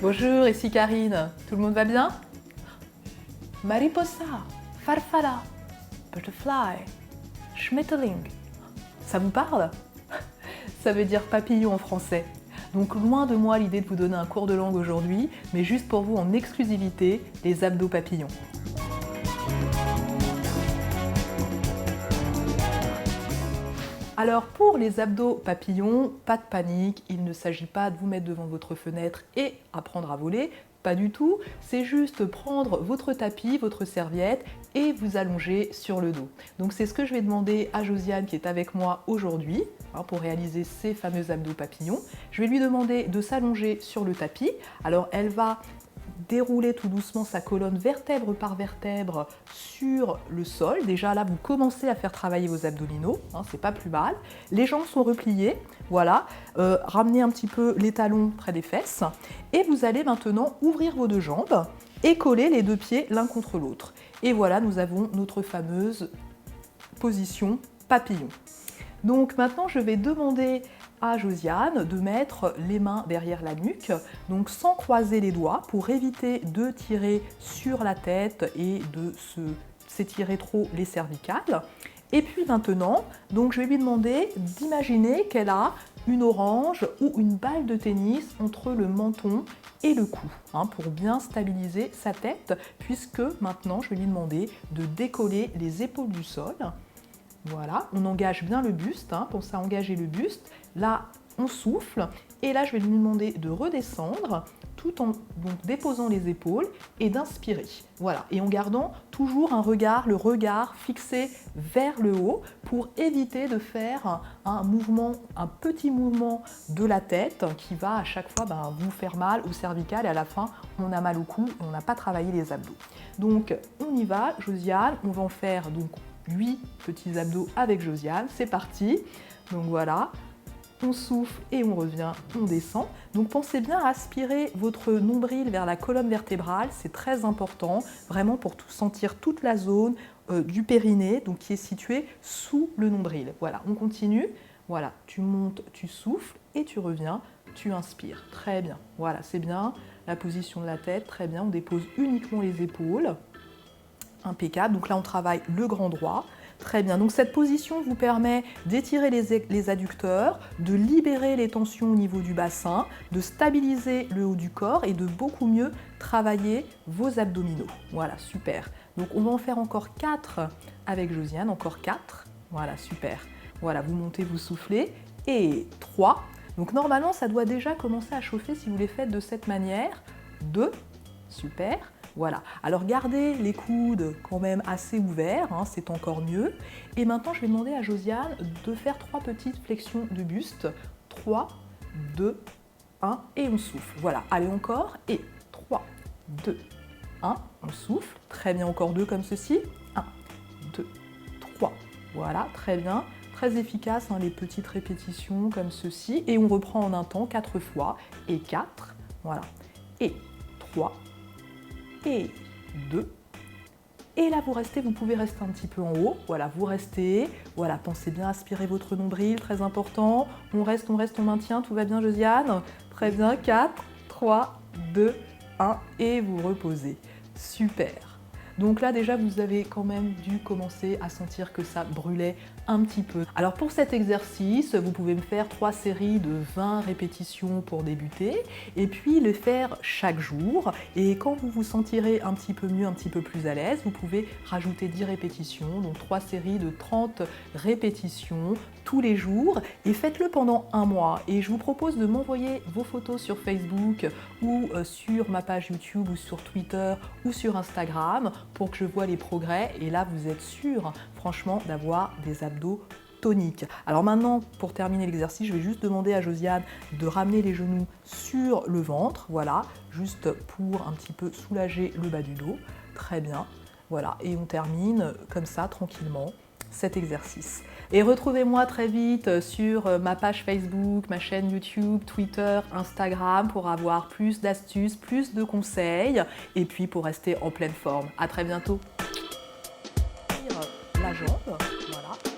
Bonjour, ici Karine. Tout le monde va bien? Mariposa, farfalla, butterfly, schmetterling. Ça vous parle? Ça veut dire papillon en français. Donc loin de moi l'idée de vous donner un cours de langue aujourd'hui, mais juste pour vous en exclusivité, les abdos papillons. Alors pour les abdos papillons, pas de panique, il ne s'agit pas de vous mettre devant votre fenêtre et apprendre à voler, pas du tout, c'est juste prendre votre tapis, votre serviette et vous allonger sur le dos. Donc c'est ce que je vais demander à Josiane qui est avec moi aujourd'hui pour réaliser ces fameux abdos papillons. Je vais lui demander de s'allonger sur le tapis, alors elle va dérouler tout doucement sa colonne vertèbre par vertèbre sur le sol. Déjà là, vous commencez à faire travailler vos abdominaux, c'est pas plus mal. Les jambes sont repliées, voilà. Ramenez un petit peu les talons près des fesses. Et vous allez maintenant ouvrir vos deux jambes et coller les deux pieds l'un contre l'autre. Et voilà, nous avons notre fameuse position papillon. Donc maintenant, je vais demander à Josiane de mettre les mains derrière la nuque, donc sans croiser les doigts pour éviter de tirer sur la tête et de s'étirer trop les cervicales. Et puis maintenant, donc je vais lui demander d'imaginer qu'elle a une orange ou une balle de tennis entre le menton et le cou, pour bien stabiliser sa tête, puisque maintenant je vais lui demander de décoller les épaules du sol. Voilà, on engage bien le buste, pensez à engager le buste. Là, on souffle et là, je vais lui demander de redescendre tout en déposant les épaules et d'inspirer. Voilà, et en gardant toujours le regard fixé vers le haut pour éviter de faire un petit mouvement de la tête qui va à chaque fois vous faire mal au cervical et à la fin, on a mal au cou et on n'a pas travaillé les abdos. Donc, on y va, Josiane, on va en faire 8 petits abdos avec Josiane, c'est parti. Donc voilà, on souffle et on revient, on descend. Donc pensez bien à aspirer votre nombril vers la colonne vertébrale, c'est très important, vraiment pour sentir toute la zone du périnée, donc qui est située sous le nombril. Voilà, on continue. Voilà, tu montes, tu souffles et tu reviens, tu inspires. Très bien, voilà, c'est bien. La position de la tête, très bien. On dépose uniquement les épaules. Impeccable, donc là on travaille le grand droit, très bien. Donc cette position vous permet d'étirer les adducteurs, de libérer les tensions au niveau du bassin, de stabiliser le haut du corps et de beaucoup mieux travailler vos abdominaux. Voilà, super. Donc on va en faire encore 4 avec Josiane, encore 4. Voilà, super. Voilà, vous montez, vous soufflez. Et 3. Donc normalement ça doit déjà commencer à chauffer si vous les faites de cette manière. 2, super. Voilà, alors gardez les coudes quand même assez ouverts, c'est encore mieux. Et maintenant, je vais demander à Josiane de faire 3 petites flexions de buste. 3, 2, 1 et on souffle. Voilà, allez encore. Et 3, 2, 1, on souffle. Très bien, encore 2 comme ceci. 1, 2, 3. Voilà, très bien. Très efficace, les petites répétitions comme ceci. Et on reprend en un temps 4 fois. Et 4, voilà. Et 3. Et 2. Et là, vous pouvez rester un petit peu en haut. Voilà, vous restez. Voilà, pensez bien à aspirer votre nombril, très important. On reste, on maintient. Tout va bien, Josiane? Très bien. 4, 3, 2, 1. Et vous reposez. Super. Donc là, déjà, vous avez quand même dû commencer à sentir que ça brûlait un petit peu. Alors pour cet exercice, vous pouvez me faire 3 séries de 20 répétitions pour débuter et puis le faire chaque jour. Et quand vous vous sentirez un petit peu mieux, un petit peu plus à l'aise, vous pouvez rajouter 10 répétitions, donc 3 séries de 30 répétitions tous les jours et faites-le pendant un mois. Et je vous propose de m'envoyer vos photos sur Facebook ou sur ma page YouTube ou sur Twitter ou sur Instagram pour que je vois les progrès. Et là, vous êtes sûr, franchement, d'avoir des abdos toniques. Alors maintenant, pour terminer l'exercice, je vais juste demander à Josiane de ramener les genoux sur le ventre, voilà, juste pour un petit peu soulager le bas du dos. Très bien, voilà, et on termine comme ça, tranquillement, cet exercice. Et retrouvez-moi très vite sur ma page Facebook, ma chaîne YouTube, Twitter, Instagram pour avoir plus d'astuces, plus de conseils et puis pour rester en pleine forme. À très bientôt. La jambe, voilà.